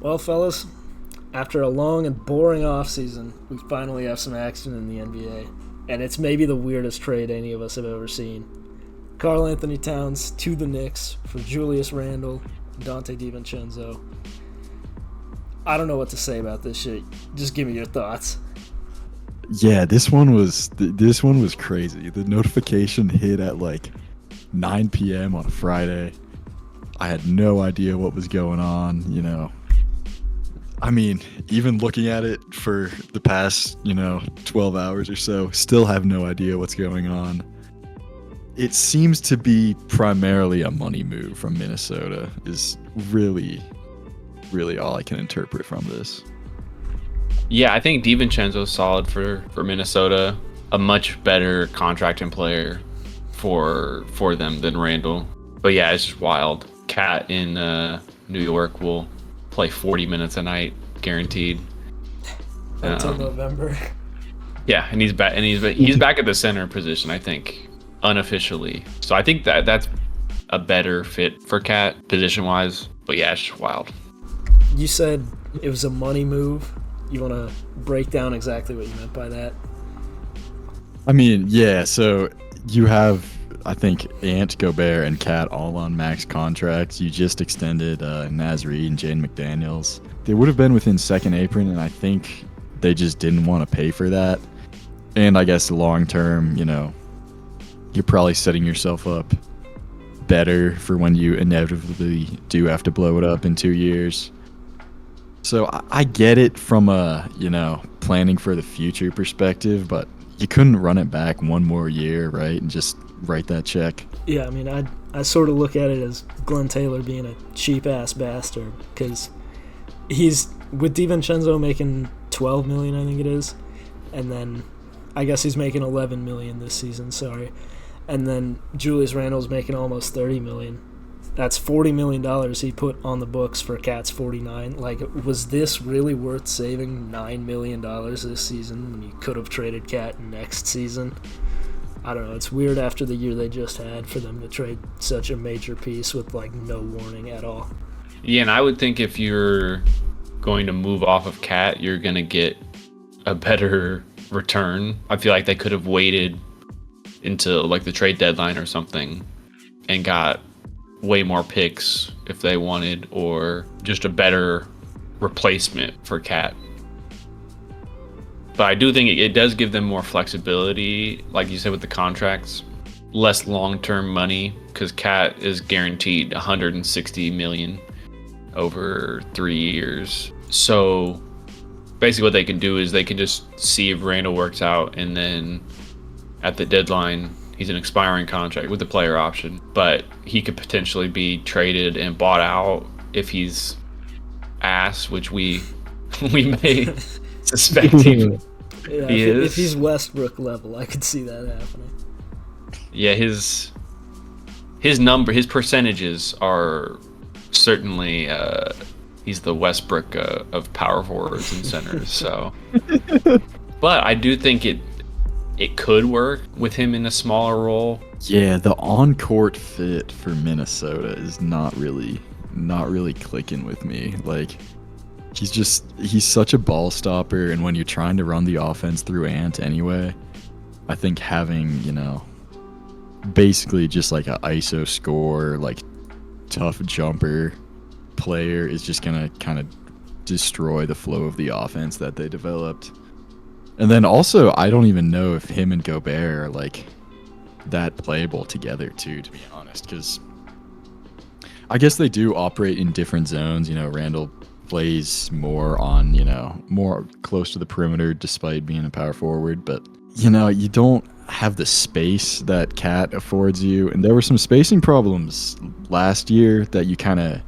Well, fellas, after a long and boring offseason, we finally have some action in the NBA. And it's maybe the weirdest trade any of us have ever seen. Karl Anthony Towns to the Knicks for Julius Randle and Donte DiVincenzo. I don't know what to say about this shit. Just give me your thoughts. Yeah, this one was crazy. The notification hit at like 9 p.m. on a Friday. I had no idea what was going on, I mean, even looking at it for the past, 12 hours or so, still have no idea what's going on. It seems to be primarily a money move from Minnesota is really, really all I can interpret from this. Yeah, I think DiVincenzo's solid for Minnesota. A much better contracting player for them than Randle. But yeah, it's just wild. Cat in New York will play 40 minutes a night, guaranteed. Until November. Yeah, and he's back. And he's back at the center position, I think, unofficially. So I think that's a better fit for Cat position-wise. But yeah, it's just wild. You said it was a money move. You want to break down exactly what you meant by that? I mean, yeah. So you have, I think, Ant, Gobert, and Cat all on max contracts. You just extended Naz Reid and Jaden McDaniels. They would have been within second apron, and I think they just didn't want to pay for that. And I guess long term, you're probably setting yourself up better for when you inevitably do have to blow it up in 2 years. So I get it from a, planning for the future perspective, but you couldn't run it back one more year, right, and just write that check. Yeah, I mean, I sort of look at it as Glenn Taylor being a cheap-ass bastard because he's, with DiVincenzo making $12 million, I think it is, and then I guess he's making $11 million this season, sorry, and then Julius Randle's making almost $30 million. That's $40 million he put on the books for Cat's $49. Like, was this really worth saving $9 million this season when you could have traded Cat next season? I don't know. It's weird after the year they just had for them to trade such a major piece with, like, no warning at all. Yeah, and I would think if you're going to move off of Cat, you're going to get a better return. I feel like they could have waited until, like, the trade deadline or something and got way more picks if they wanted, or just a better replacement for Cat. But I do think it does give them more flexibility, like you said, with the contracts, less long-term money, because Cat is guaranteed $160 million over 3 years. So basically what they can do is they can just see if Randle works out, and then at the deadline he's an expiring contract with the player option, but he could potentially be traded and bought out if he's ass, which we may suspect he is. If he's Westbrook level, I could see that happening. Yeah, his percentages are certainly he's the Westbrook of power forwards and centers. So, but I do think it could work with him in a smaller role. Yeah, the on-court fit for Minnesota is not really clicking with me. Like, he's such a ball stopper, and when you're trying to run the offense through Ant anyway, I think having, basically just like an ISO score, like tough jumper player is just gonna kind of destroy the flow of the offense that they developed. And then also, I don't even know if him and Gobert are like that playable together too, to be honest, because I guess they do operate in different zones. Randle plays more on, more close to the perimeter despite being a power forward, but you don't have the space that Cat affords you. And there were some spacing problems last year that you kind of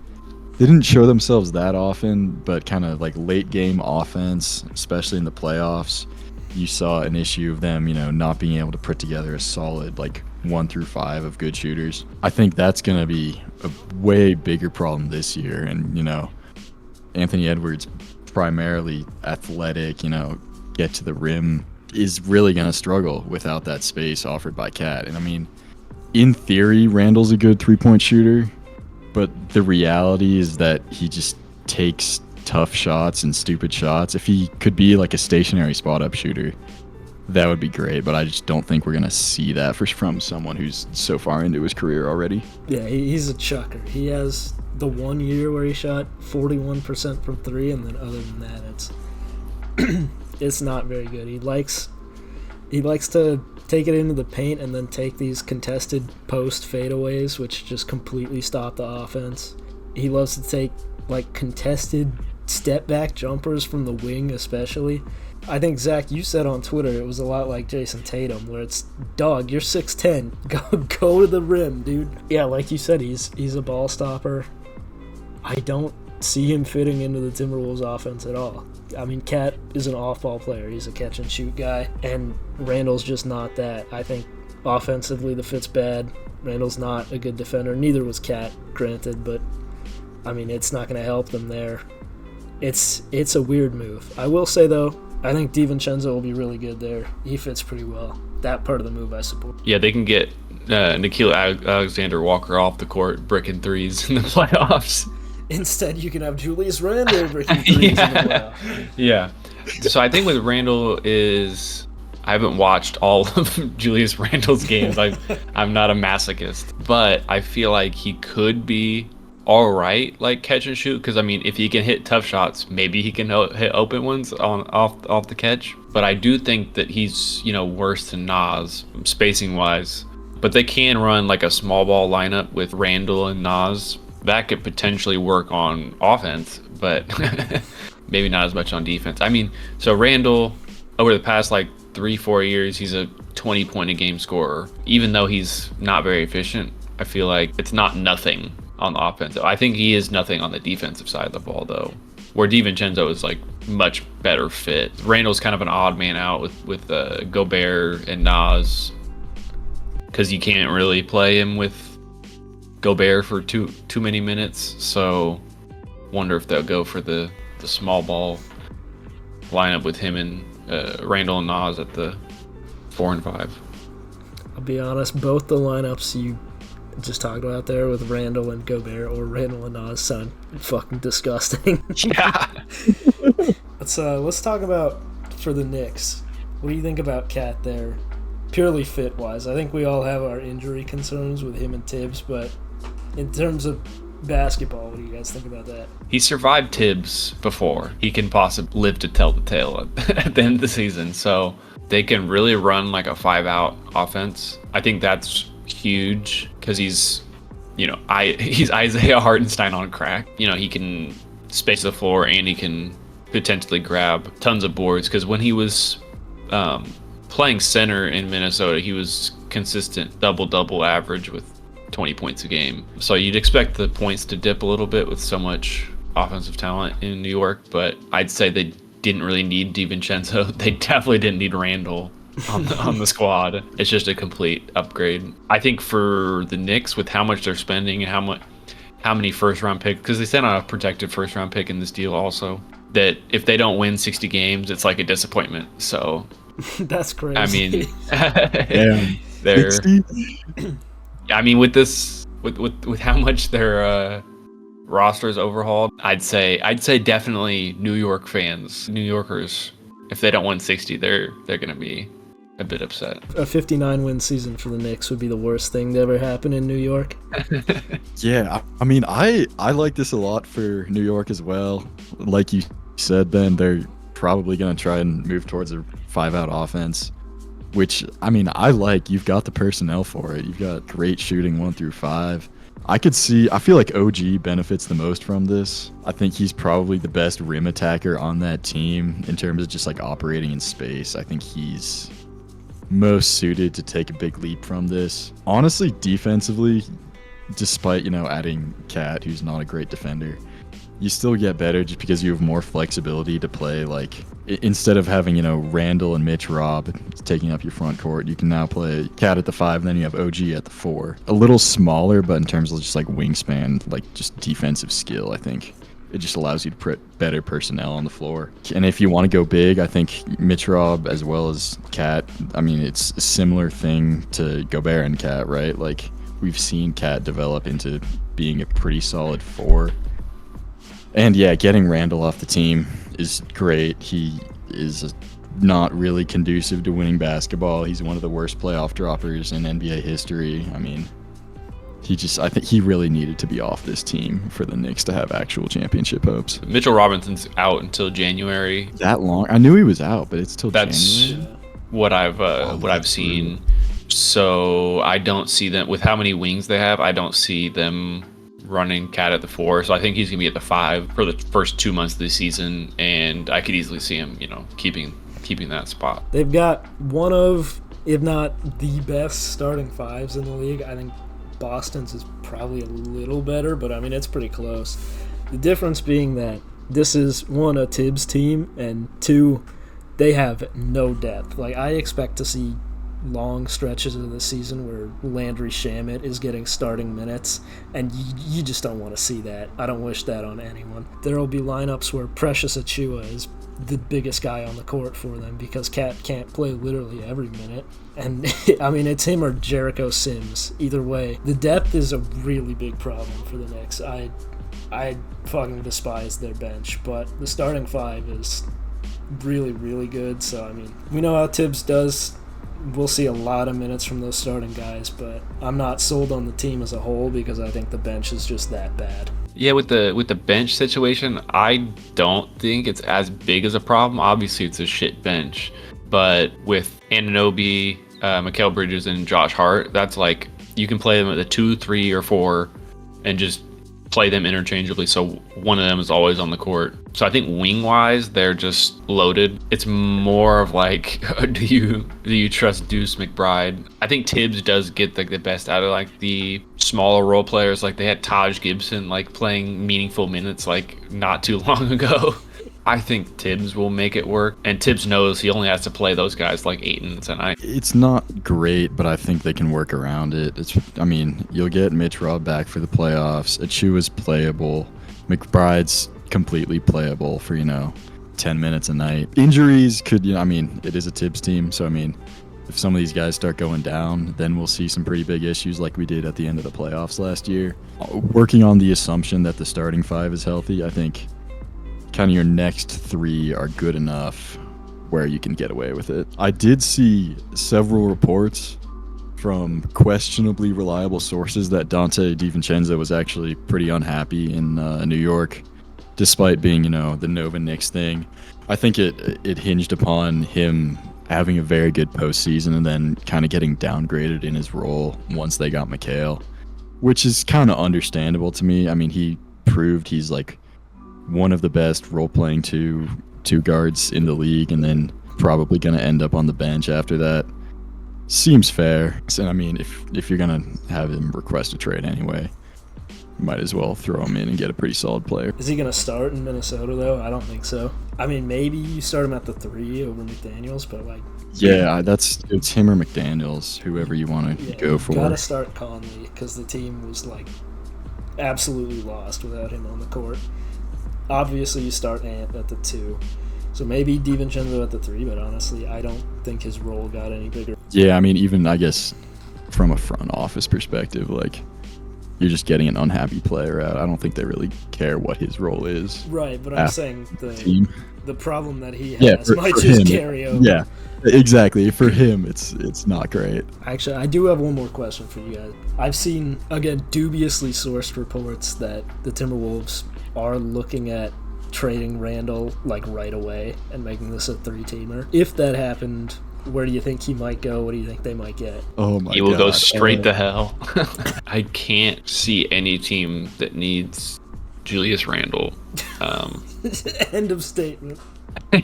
didn't show themselves that often, but kind of like late game offense, especially in the playoffs, you saw an issue of them, not being able to put together a solid like 1 through 5 of good shooters. I think that's going to be a way bigger problem this year. And, Anthony Edwards, primarily athletic, get to the rim, is really going to struggle without that space offered by Cat. And I mean, in theory, Randle's a good 3-point shooter, but the reality is that he just takes tough shots and stupid shots. If he could be like a stationary spot up shooter, that would be great. But I just don't think we're gonna see that from someone who's so far into his career already. Yeah, he's a chucker. He has the 1 year where he shot 41% from three, and then other than that, it's not very good. He likes to take it into the paint and then take these contested post fadeaways, which just completely stop the offense. He loves to take like contested step back jumpers from the wing, especially. I think, Zach, you said on Twitter it was a lot like Jason Tatum, where it's, dog, you're 6'10", go to the rim, dude. Yeah, like you said, he's a ball stopper. I don't see him fitting into the Timberwolves offense at all. I mean, Cat is an off-ball player. He's a catch-and-shoot guy, and Randle's just not that. I think offensively the fit's bad. Randle's not a good defender. Neither was Cat, granted, but, I mean, it's not going to help them there. It's a weird move. I will say, though, I think DiVincenzo will be really good there. He fits pretty well. That part of the move I support. Yeah, they can get Nikhil Alexander-Walker off the court bricking threes in the playoffs. Instead, you can have Julius Randle bricking threes in the playoffs. Yeah. So I think with Randle is, I haven't watched all of Julius Randle's games. I'm not a masochist, but I feel like he could be all right, like catch and shoot. Because I mean, if he can hit tough shots, maybe he can hit open ones off the catch. But I do think that he's worse than Nas spacing wise. But they can run like a small ball lineup with Randle and Nas. That could potentially work on offense, but maybe not as much on defense. I mean, so Randle, over the past like 3-4 years, he's a 20-point-a-game scorer. Even though he's not very efficient, I feel like it's not nothing on the offensive. I think he is nothing on the defensive side of the ball, though, where DiVincenzo is like much better fit. Randle's kind of an odd man out with Gobert and Nas, because you can't really play him with Gobert for too many minutes, so wonder if they'll go for the small ball lineup with him and Randle and Nas at the 4 and 5. I'll be honest, both the lineups you just talked about there with Randle and Gobert or Randle and Nas sound fucking disgusting. Yeah. Let's talk about for the Knicks. What do you think about Cat there? Purely fit wise, I think we all have our injury concerns with him and Tibbs, but in terms of basketball, what do you guys think about that? He survived Tibbs before. He can possibly live to tell the tale at the end of the season. So they can really run like a 5-out offense. I think that's huge because he's Isaiah Hartenstein on crack. He can space the floor and he can potentially grab tons of boards, because when he was playing center in Minnesota, he was consistent double-double average with 20 points a game. So you'd expect the points to dip a little bit with so much offensive talent in New York, but I'd say they didn't really need DiVincenzo. They definitely didn't need Randle on the squad. It's just a complete upgrade. I think for the Knicks, with how much they're spending and how many first-round picks, because they sent out a protected first-round pick in this deal also, that if they don't win 60 games, it's like a disappointment. So that's crazy. I mean, they're. I mean, with this, with how much their roster is overhauled, I'd say definitely New York fans, New Yorkers, if they don't win 60, they're gonna be a bit upset. A 59-win season for the Knicks would be the worst thing to ever happen in New York. Yeah, I mean, I like this a lot for New York as well. Like you said, Ben, they're probably gonna try and move towards a 5-out offense, which, I mean, I like. You've got the personnel for it. You've got great shooting 1 through 5. I feel like OG benefits the most from this. I think he's probably the best rim attacker on that team in terms of just like operating in space. I think he's most suited to take a big leap from this. Honestly, defensively, despite, adding Cat, who's not a great defender, you still get better just because you have more flexibility to play. Like, instead of having, Randle and Mitch Robb taking up your front court, you can now play Cat at the 5, and then you have OG at the 4. A little smaller, but in terms of just like wingspan, like just defensive skill, I think it just allows you to put better personnel on the floor. And if you want to go big, I think Mitch Robb as well as Cat, I mean, it's a similar thing to Gobert and Cat, right? Like, we've seen Cat develop into being a pretty solid 4. And yeah, getting Randle off the team is great. He is not really conducive to winning basketball. He's one of the worst playoff droppers in NBA history. I mean, I think he really needed to be off this team for the Knicks to have actual championship hopes. Mitchell Robinson's out until January. That long? I knew he was out, but it's till That's January. what I've seen. So I don't see them with how many wings they have. I don't see them running Cat at the 4. So I think he's gonna be at the 5 for the first 2 months of the season, and I could easily see him, keeping that spot. They've got one of, if not the best starting 5s in the league. I think Boston's is probably a little better, but I mean, it's pretty close. The difference being that this is, 1, a Tibbs team, and 2, they have no depth. Like, I expect to see long stretches of the season where Landry Shamet is getting starting minutes, and you just don't want to see that. I don't wish that on anyone. There will be lineups where Precious Achiuwa is the biggest guy on the court for them because Cat can't play literally every minute. And, I mean, it's him or Jericho Sims. Either way, the depth is a really big problem for the Knicks. I fucking despise their bench, but the starting 5 is really, really good. So, I mean, we know how Tibbs does. We'll see a lot of minutes from those starting guys, but I'm not sold on the team as a whole because I think the bench is just that bad. Yeah, with the bench situation, I don't think it's as big as a problem. Obviously, it's a shit bench, but with Anunoby, Mikal Bridges, and Josh Hart, that's like you can play them at the 2, 3, or 4, and just play them interchangeably. So one of them is always on the court. So I think wing wise, they're just loaded. It's more of like, do you trust Deuce McBride? I think Tibbs does get like the best out of like the smaller role players. Like they had Taj Gibson like playing meaningful minutes like not too long ago. I think Tibbs will make it work, and Tibbs knows he only has to play those guys like 8 minutes a night. It's not great, but I think they can work around it. You'll get Mitch Robb back for the playoffs. Achiuwa's playable. McBride's completely playable for 10 minutes a night. Injuries could, it is a Tibbs team, so if some of these guys start going down, then we'll see some pretty big issues like we did at the end of the playoffs last year. Working on the assumption that the starting 5 is healthy, I think kind of your next 3 are good enough where you can get away with it. I did see several reports from questionably reliable sources that Donte DiVincenzo was actually pretty unhappy in New York, despite being, the Nova Knicks thing. I think it hinged upon him having a very good postseason and then kind of getting downgraded in his role once they got Mikal, which is kind of understandable to me. I mean, he proved he's like one of the best role-playing two guards in the league, and then probably going to end up on the bench after that. Seems fair. And if you're going to have him request a trade anyway, you might as well throw him in and get a pretty solid player. Is he going to start in Minnesota, though? I don't think so. Maybe you start him at the 3 over McDaniels, but yeah, it's him or McDaniels, whoever you want to go for. You got to start Conley because the team was absolutely lost without him on the court. Obviously, you start Ant at the 2. So maybe DiVincenzo at the 3, but honestly, I don't think his role got any bigger. Yeah, even, I guess, from a front office perspective, you're just getting an unhappy player out. I don't think they really care what his role is. Right, but I'm saying the problem that he has might for just him, carry over. Yeah, exactly. For him, it's not great. Actually, I do have one more question for you guys. I've seen, again, dubiously sourced reports that the Timberwolves are looking at trading Randle right away and making this a 3-teamer. If that happened, where do you think he might go? What do you think they might get? Oh my god. He will go straight to hell. I can't see any team that needs Julius Randle. End of statement.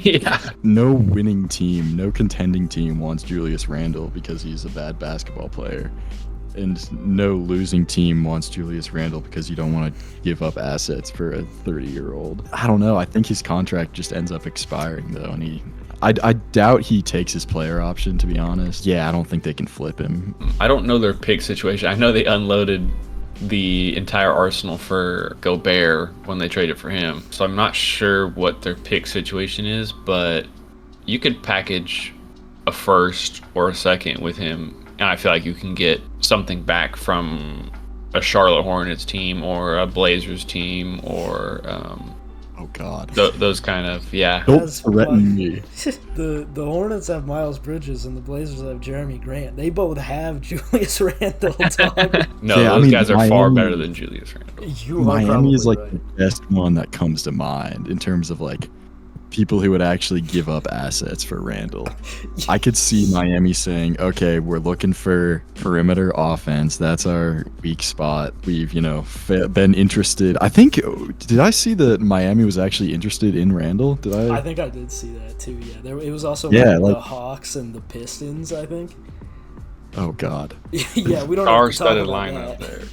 Yeah. No winning team, no contending team wants Julius Randle because he's a bad basketball player. And no losing team wants Julius Randle because you don't want to give up assets for a 30-year-old. I don't know. I think his contract just ends up expiring, though. And I doubt he takes his player option, to be honest. Yeah, I don't think they can flip him. I don't know their pick situation. I know they unloaded the entire arsenal for Gobert when they traded for him. So I'm not sure what their pick situation is, but you could package a first or a second with him. And I feel like you can get something back from a Charlotte Hornets team or a Blazers team or Oh God. Those kind of, yeah. Don't That's threaten fun. me. The Hornets have Miles Bridges and the Blazers have Jeremy Grant. They both have Julius Randle, dog. No, Yeah, I those mean, guys are far Miami- better than Julius Randle. You are Miami probably is like right. the best one that comes to mind in terms of like people who would actually give up assets for Randall. I could see Miami saying, okay, we're looking for perimeter offense. That's our weak spot. We've, been interested. I think, did I see that Miami was actually interested in Randall? Did I? I think I did see that too. Yeah, it was also Yeah, the like- Hawks and the Pistons. I think. Oh God. Yeah, we don't have to talk Star-studded about lineup that.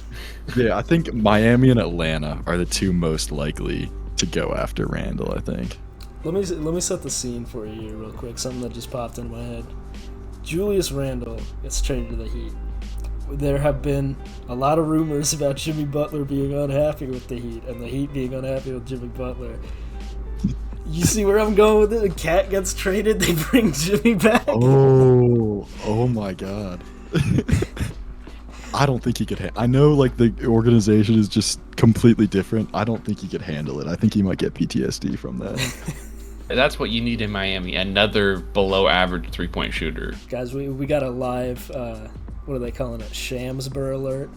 there. Yeah, I think Miami and Atlanta are the two most likely to go after Randall, I think. Let me set the scene for you here real quick. Something that just popped in my head. Julius Randle gets traded to the Heat. There have been a lot of rumors about Jimmy Butler being unhappy with the Heat and the Heat being unhappy with Jimmy Butler. You see where I'm going with it? The Cat gets traded, they bring Jimmy back. Oh my God. I don't think he could. I know, like, the organization is just completely different. I don't think he could handle it. I think he might get PTSD from that. That's what you need in Miami. Another below average 3-point shooter. Guys, we got a live, what are they calling it? Shamsbur alert.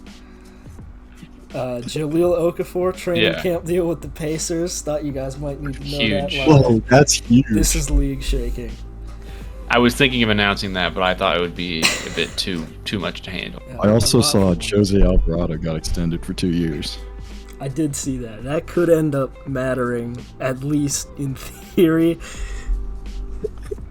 Jaleel Okafor training camp deal with the Pacers. Thought you guys might need to know Huge. that live. Whoa, that's huge. This is league shaking. I was thinking of announcing that, but I thought it would be a bit too much to handle. I also saw Jose Alvarado got extended for 2 years. I did see that. That could end up mattering, at least in theory.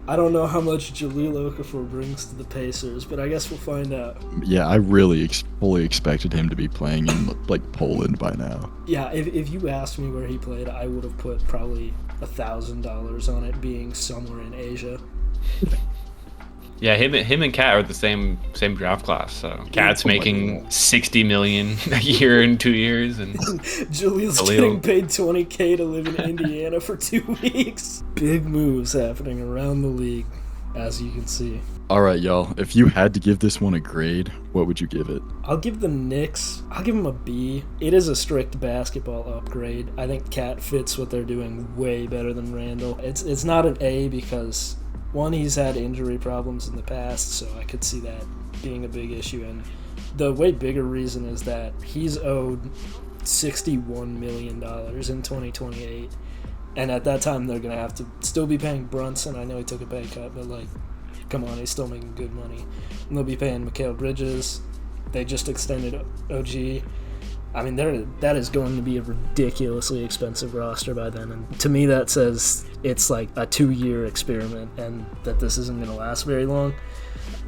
I don't know how much Jaleel Okafor brings to the Pacers, but I guess we'll find out. Yeah, I really fully expected him to be playing in, like, Poland by now. Yeah, if you asked me where he played, I would have put probably $1,000 on it being somewhere in Asia. Yeah, him and Cat are the same draft class. So Cat's Oh my making God. $60 million a year in 2 years, and Julius Jaleel. getting paid $20K to live in Indiana for 2 weeks. Big moves happening around the league, as you can see. All right, y'all. If you had to give this one a grade, what would you give it? I'll give the Knicks, I'll give them a B. It is a strict basketball upgrade. I think Cat fits what they're doing way better than Randall. It's not an A because, one, he's had injury problems in the past, so I could see that being a big issue. And the way bigger reason is that he's owed $61 million in 2028. And at that time, they're going to have to still be paying Brunson. I know he took a pay cut, but, like, come on, he's still making good money. And they'll be paying Mikal Bridges. They just extended OG. I mean, that is going to be a ridiculously expensive roster by then. And to me, that says it's like a 2-year experiment and that this isn't going to last very long.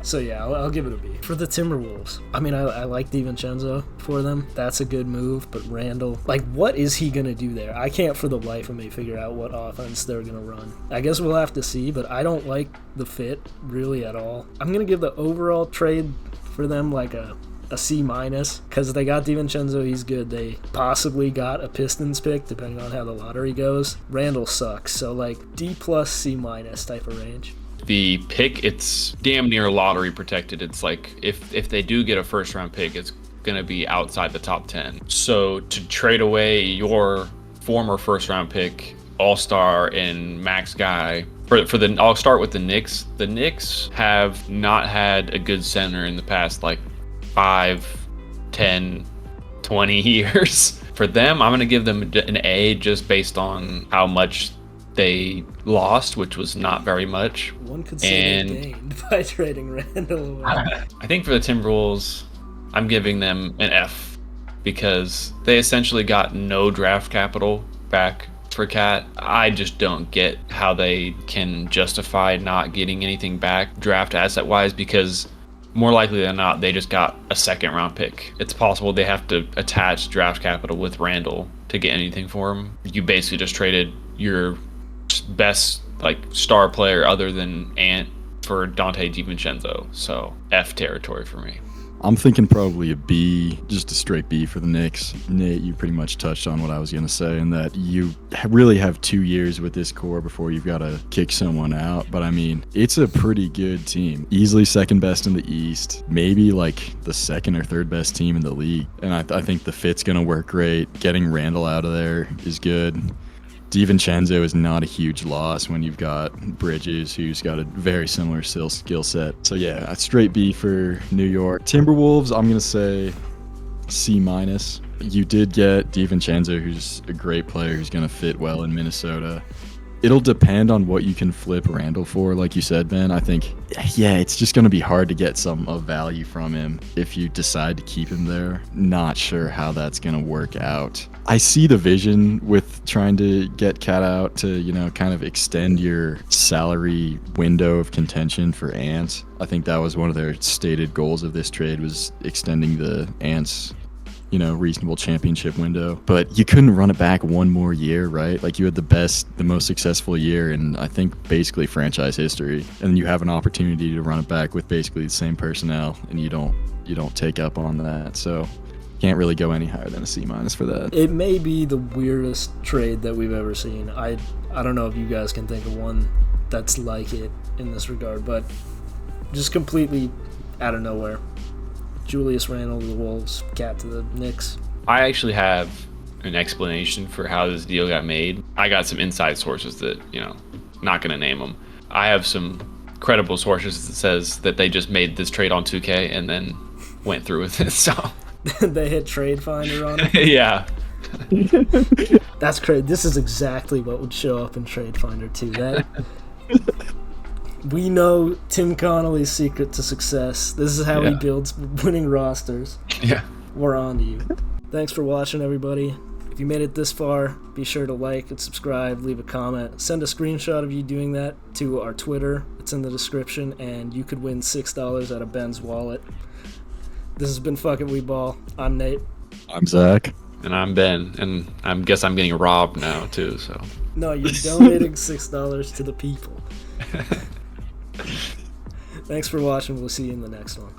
So, yeah, I'll give it a B. For the Timberwolves, I mean, I like DiVincenzo for them. That's a good move. But Randall, like, what is he going to do there? I can't for the life of me figure out what offense they're going to run. I guess we'll have to see, but I don't like the fit really at all. I'm going to give the overall trade for them like a C- because they got DiVincenzo, he's good. They possibly got a Pistons pick depending on how the lottery goes. Randall sucks, so like D+, C- type of range. the pick, it's damn near lottery protected. It's like if they do get a first round pick, it's gonna be outside the top 10. So to trade away your former first round pick, all-star and max guy I'll start with the Knicks. The Knicks have not had a good center in the past like 5, 10, 20 years. For them, I'm going to give them an A just based on how much they lost, which was not very much. One could say they gained by trading Randle away. I think for the Timberwolves, I'm giving them an F because they essentially got no draft capital back for Cat. I just don't get how they can justify not getting anything back draft asset wise, because more likely than not they just got a second round pick. It's possible they have to attach draft capital with Randle to get anything for him. You basically just traded your best like star player other than Ant for Donte DiVincenzo. So F territory for me. I'm thinking probably a B, just a straight B for the Knicks. Nate, you pretty much touched on what I was going to say, in that you really have 2 years with this core before you've got to kick someone out. But I mean, it's a pretty good team. Easily second best in the East, maybe like the second or third best team in the league. And I think the fit's going to work great. Getting Randle out of there is good. DiVincenzo is not a huge loss when you've got Bridges, who's got a very similar skill set. So yeah, a straight B for New York. Timberwolves, I'm gonna say C-. You did get DiVincenzo, who's a great player who's gonna fit well in Minnesota. It'll depend on what you can flip Randle for, like you said, Ben. I think, yeah, it's just going to be hard to get some of value from him if you decide to keep him there. Not sure how that's going to work out. I see the vision with trying to get Cat out to, kind of extend your salary window of contention for Ants. I think that was one of their stated goals of this trade, was extending the Ants reasonable championship window. But you couldn't run it back one more year, right? Like, you had the most successful year in, I think, basically franchise history, and you have an opportunity to run it back with basically the same personnel, and you don't take up on that. So can't really go any higher than a C- for that. It may be the weirdest trade that we've ever seen. I don't know if you guys can think of one that's like it in this regard, but just completely out of nowhere. Julius Randle to the Wolves, Cat to the Knicks. I actually have an explanation for how this deal got made. I got some inside sources that, not going to name them. I have some credible sources that says that they just made this trade on 2K and then went through with it. So they hit Trade Finder on it? Yeah. That's crazy. This is exactly what would show up in Trade Finder too. We know Tim Connolly's secret to success. This is how he builds winning rosters. Yeah. We're on to you. Thanks for watching, everybody. If you made it this far, be sure to like and subscribe, leave a comment. Send a screenshot of you doing that to our Twitter. It's in the description, and you could win $6 out of Ben's wallet. This has been Fuck It We Ball. I'm Nate. I'm Zach. And I'm Ben. And I guess I'm getting robbed now, too. So No, you're donating $6 to the people. Thanks for watching. We'll see you in the next one.